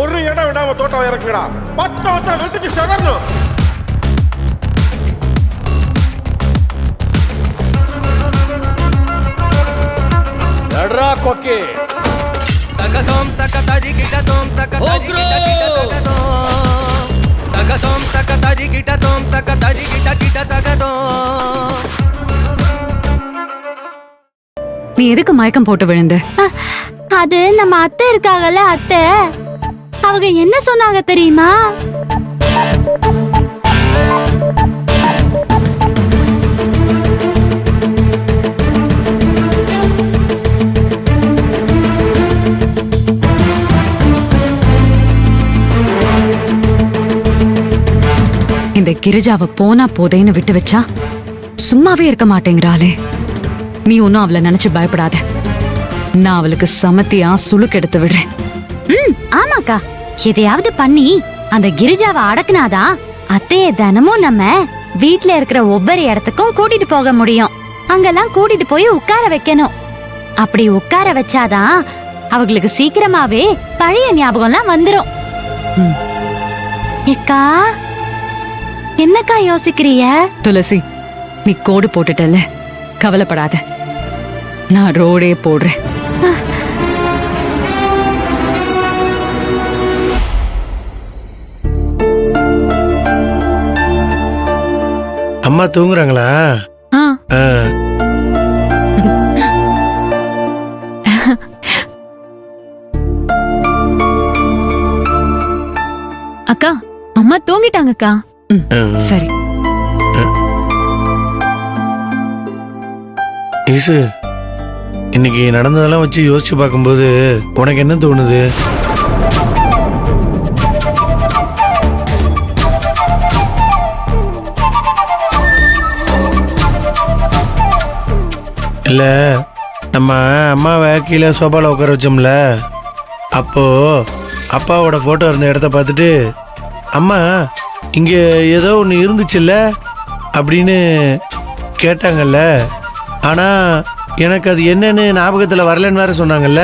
ஒரு இடம் விடாம தோட்டம் இறக்குடா. 10 வருஷம் வெட்டிச்சு செதறணும். எட்ரா கொக்கி. தகதோம் தகதரி கிடதோம் தகதரி கிடதோம் தகதோம் தகதரி கிடதோம் தகதரி கிட தகதோம். நீ எதுக்கு மயக்கம் போட்டு விழுந்து? அது நம்ம அத்தை இருக்காங்கல்ல, அத்தை அவங்க என்ன சொன்னாங்க தெரியுமா? இந்த கிரிஜாவை போனா போதேன்னு விட்டு வச்சா சும்மாவே இருக்க மாட்டேங்கிறாளே. நீ ஒன்னும் அவளை நினைச்சு பயப்படாத. நான் அவளுக்கு சமத்தியா சுளுக்கு எடுத்து விடுறேன். ஆமாக்கா, எதையாவது பண்ணி அந்த கிரிஜாவை அடக்குனாதான் அத்தைய தினமும் நம்ம வீட்ல இருக்கிற ஒவ்வொரு இடத்துக்கும் கூட்டிட்டு போக முடியும். அங்கெல்லாம் கூட்டிட்டு போய் உட்கார வைக்கணும். அப்படி உட்கார வச்சாதான் அவங்களுக்கு சீக்கிரமாவே பழைய ஞாபகம்லாம் வந்துரும். ஏக்கா, என்னக்கா யோசிக்கிறிய? துளசி, நீ கோடு போட்டுட்டல, கவலைப்படாத. நான் ரோடே போடுறேன். அம்மா தூங்குறாங்களா? அக்கா, அம்மா தூங்கிட்டாங்கக்கா. சரி. ஈசு, இன்னைக்கு நடந்ததெல்லாம் வச்சு யோசிச்சு பார்க்கும்போது உனக்கு என்ன தோணுது? இல்ல, நம்ம அம்மாவை கீழே சோபால உட்கார வச்சோம்ல, அப்போ அப்பாவோட போட்டோ இருந்த இடத்த பார்த்துட்டு அம்மா இங்க ஏதோ ஒன்று இருந்துச்சுல்ல அப்படின்னு கேட்டாங்கல்ல. ஆனா எனக்கு அது என்னன்னு ஞாபகத்துல வரலன்னு வேற சொன்னாங்கல்ல.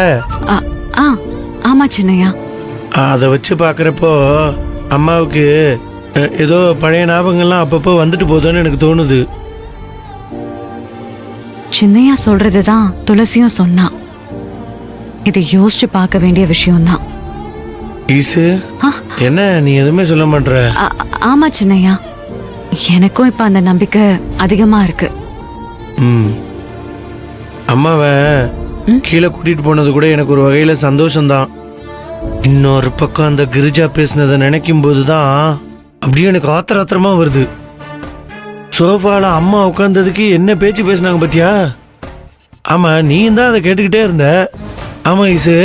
ஆமா சின்னையா. அதை வச்சு பாக்குறப்போ அம்மாவுக்கு ஏதோ பழைய ஞாபகங்கள்லாம் அப்பப்போ வந்துட்டு போதுன்னு எனக்கு தோணுது. சின்னையா சொல்றதுதான் துளசியும் சொன்னா. இதை யோசிச்சு பார்க்க வேண்டிய விஷயம்தான். ஈசு, என்ன நீ எதுவுமே சொல்ல மாட்ற? ஆமா சின்னையா, எனக்கும் இப்ப அந்த நம்பிக்கை அதிகமா இருக்கு. அம்மாவை கீழே கூட்டிட்டு போனது கூட எனக்கு ஒரு வகையில சந்தோஷம்தான். இன்னொரு பக்கம் அந்த கிரிஜா பேசினதை நினைக்கும் போதுதான் அப்படியே எனக்கு ஆத்திரமா வருது. சோஃபால அம்மா உட்கார்ந்ததுக்கு என்ன பேச்சு பேசினாங்க பாத்தியா? ஆமா, நீ தான் அதை கேட்டுக்கிட்டே இருந்த. ஆமா ஈசு,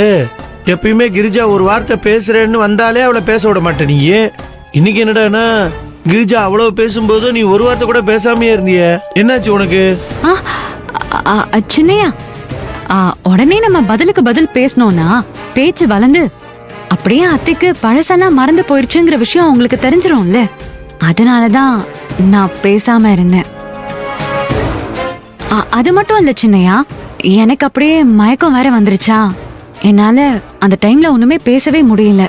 எப்பயுமே கிரிஜா ஒரு வார்த்தை பேசுறேன்னு வந்தாலே அவளை பேச விட மாட்டேன். நீ இன்னைக்கு என்னடானா கிரிஜா அவ்வளவு பேசும்போது நீ ஒரு வார்த்தை கூட பேசாமே இருந்திய. என்னாச்சு உனக்கு? சின்னையா, உடனே நம்ம பதிலுக்கு பதில் பேசணும்னா பேச்சு வளர்ந்து அப்படியே அத்தைக்கு பழசெல்லாம் மறந்து போயிருச்சுங்கிற விஷயம் அவங்களுக்கு தெரிஞ்சிரும்ல. அதனாலதான் நான் பேசாம இருந்தேன். அது மட்டும் இல்ல சின்னையா, எனக்கு அப்படியே மயக்கம் வேற வந்துருச்சா. என்னால அந்த டைம்ல ஒண்ணுமே பேசவே முடியல.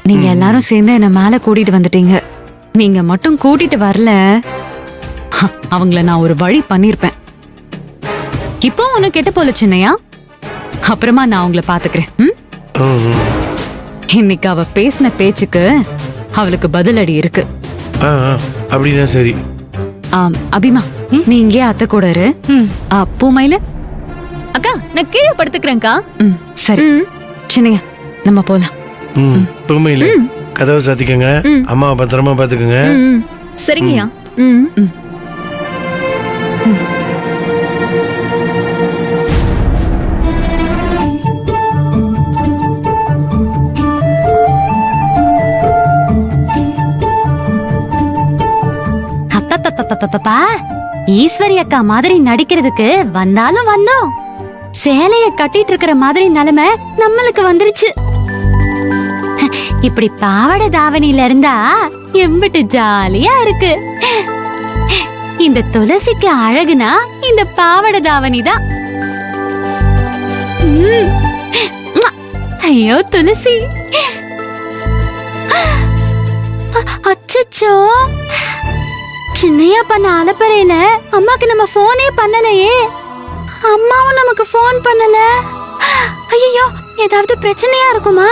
நீங்க எல்லாரும் சேர்ந்து என்ன மேல கூட்டிட்டு வந்துட்டீங்க. நீங்க மட்டும் கூட்டிட்டு வரல, அவங்கள நான் ஒரு வழி பண்ணிருப்பேன். இப்போ ஒன்னும் கெட்ட போல சின்னையா. அப்புறமா நான் அவங்கள பாத்துக்கிறேன். இன்னைக்கு அவ பேசின பேச்சுக்கு அவளுக்கு பதிலடி இருக்கு. அப்படின்னா சரி. அபிமா, நீ இங்கே அத்தை கூட இரு. பூமையில அக்கா, நான் கீழே படுத்துக்கிறேன்க்கா. சரி சின்னையா, நம்ம போலாம். பூமையில கதவை சாத்திக்கங்க. அம்மாவை பத்திரமா பாத்துக்கங்க. சரிங்கய்யா. ஈஸ்வரி அக்கா மாதிரி நடிக்கிறதுக்கு வந்தாலும் வந்தோம். சேலைய கட்டிட்டு இருக்கிற மாதிரி நிலைமை நம்மளுக்கு வந்துருச்சு. இப்படி பாவாடை தாவணியில இருந்தா எம்பிட்டு ஜாலியா இருக்கு. இந்த துளசிக்கு அழகுனா இந்த பாவாடை தாவணி தான். ஐயோ துளசி, அச்சச்சோ, சின்னையா பண்ண அலப்பறையில அம்மாக்கு நம்ம போனே பண்ணலையே. அம்மாவும் நமக்கு போன் பண்ணல. ஐயோ, ஏதாவது பிரச்சனையா இருக்குமா?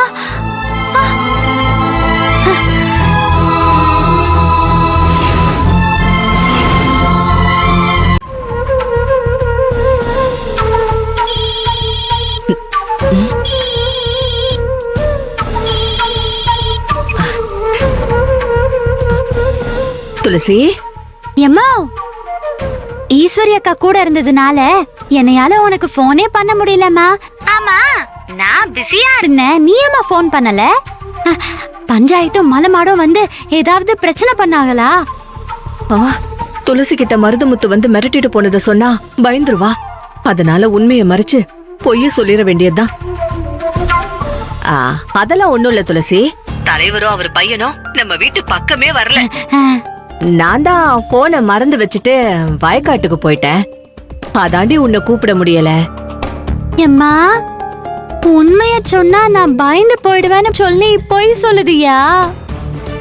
துளசி, எம்மா, ஈஸ்வரி அக்கா கூட இருந்ததுனால என்னையால உனக்கு போனே பண்ண முடியலம்மா. ஆமா, நான் பிஸியா இருந்தேன். நீ ஏமா போன் பண்ணல? பஞ்சாயத்தும் மலமாடும் வந்து ஏதாவது பிரச்சனை பண்ணாங்களா? துளசி கிட்ட மருதமுத்து வந்து மிரட்டிட்டு போனதை சொன்னா பயந்துருவா. அதனால உண்மையை மறைச்சு பொய்ய சொல்லிட வேண்டியதுதான். அதெல்லாம் ஒண்ணும் இல்ல துளசி. தலைவரும் அவர் பையனும் நம்ம வீட்டு பக்கமே வரல. நான் தான் போனை மறந்து வச்சுட்டு வயக்காட்டுக்கு போயிட்டேன். அதாண்டி உன்னை கூப்பிட முடியல. எம்மா, உண்மைய சொன்னா நான் பயந்து போயிடுவேன்னு சொல்லி பொய் சொல்லுதியா?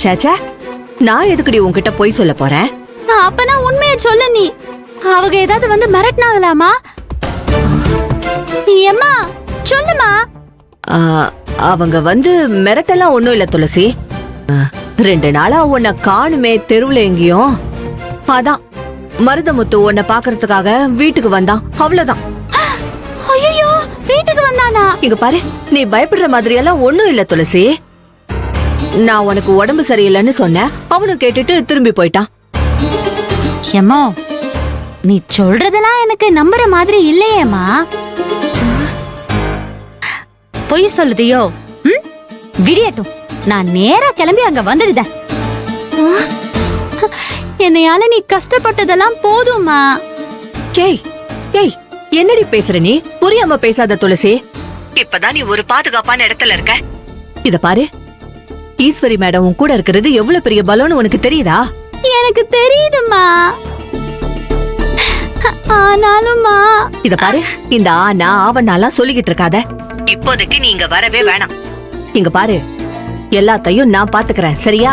சேச்சா, நான் எதுக்குடி உன்கிட்ட பொய் சொல்ல போறேன்? அப்பனா உண்மைய சொல்ல. நீ அவங்க ஏதாவது வந்து மிரட்டினாங்களாமா? எம்மா சொல்லுமா. அவங்க வந்து மிரட்டெல்லாம் ஒண்ணும் இல்ல துளசி. 2 நாளா உன்னை காணுமே தெருவுல எங்கேயும். அதான் மருதமுத்து உன்னை பாக்குறதுக்காக வீட்டுக்கு வந்தான், அவ்வளவுதான். ஐயோ, வீட்டுக்கு வந்தானா? இங்க பாரு, நீ பயப்படுற மாதிரி எல்லாம் ஒண்ணும் இல்ல துளசி. நான் உனக்கு உடம்பு சரியில்லைன்னு சொன்னேன், அவனும் கேட்டுட்டு திரும்பி போயிட்டான். எம்மோ, நீ சொல்றதெல்லாம் எனக்கு நம்புற மாதிரி இல்லையேம்மா. பொய் சொல்லுதியோ? விடியட்டும், நான் நேரா கிளம்பி அங்க வந்துடுதேன். என்னையால நீ கஷ்டப்பட்டதெல்லாம் போதும்மா. ஏய் ஏய், என்னடி பேசுற நீ? புரியாம பேசாத துளசி. இப்பதான் நீ ஒரு பாதுகாப்பான இடத்துல இருக்க. இத பாரு, ஈஸ்வரி மேடம் உன் கூட இருக்கிறது எவ்வளவு பெரிய பலம்னு உனக்கு தெரியுதா? எனக்கு தெரியுதுமா. ஆனாலும்மா, இத பாரு, இந்த ஆனா ஆவனாலாம் சொல்லிக்கிட்டு இருக்காத. இப்போதைக்கு நீ இங்க வரவே வேணாம். இங்க பாரு, எல்லாத்தையும் நான் பாத்துக்கிறேன், சரியா?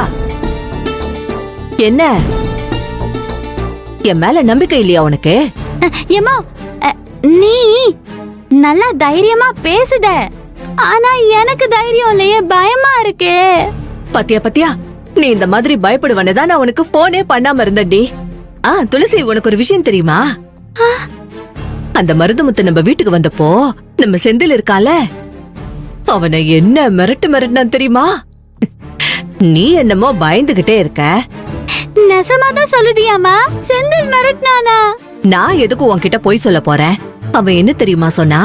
என்ன, என் மேல நம்பிக்கை இல்லையா உனக்கு? எம்மா, நீ நல்லா தைரியமா பேசுத. ஆனா எனக்கு தைரியம் இல்லையே, பயமா இருக்கே. பத்தியா பத்தியா, நீ இந்த மாதிரி பயப்படுவனதான் நான் உனக்கு போனே பண்ணாம இருந்தேன்டி. துளசி, உனக்கு ஒரு விஷயம் தெரியுமா? அந்த மருதமுத்து நம்ம வீட்டுக்கு வந்தப்போ நம்ம செந்தில் இருக்கால, அவனை என்ன மிரட்டுனான் தெரியுமா? நீ என்னமோ பயந்துகிட்டே இருக்க. நெசமாதான் சொல்லுதியாமா? செந்தில் மிரட்டினானா? நான் எதுக்கு உன்கிட்ட போய் சொல்ல போறேன்? அவன் என்ன தெரியுமா சொன்னா?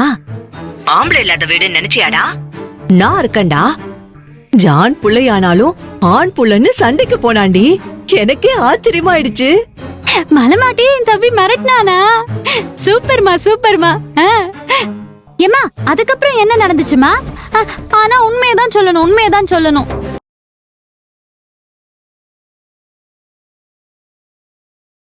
ஆம்பளை இல்லாத வீடு நினைச்சியாடா? நான் இருக்கண்டா. ஜான் புள்ளையானாலும் ஆண் புள்ளன்னு சண்டைக்கு போனாண்டி. எனக்கே ஆச்சரியமாயிடுச்சு. மலமாட்டி என் தம்பி மிரட்டினானா? சூப்பர்மா, சூப்பர்மா. ஏமா, அதுக்கப்புறம் என்ன நடந்துச்சுமா? ஆனா உண்மையதான் சொல்லணும், உண்மையதான் சொல்லணும்.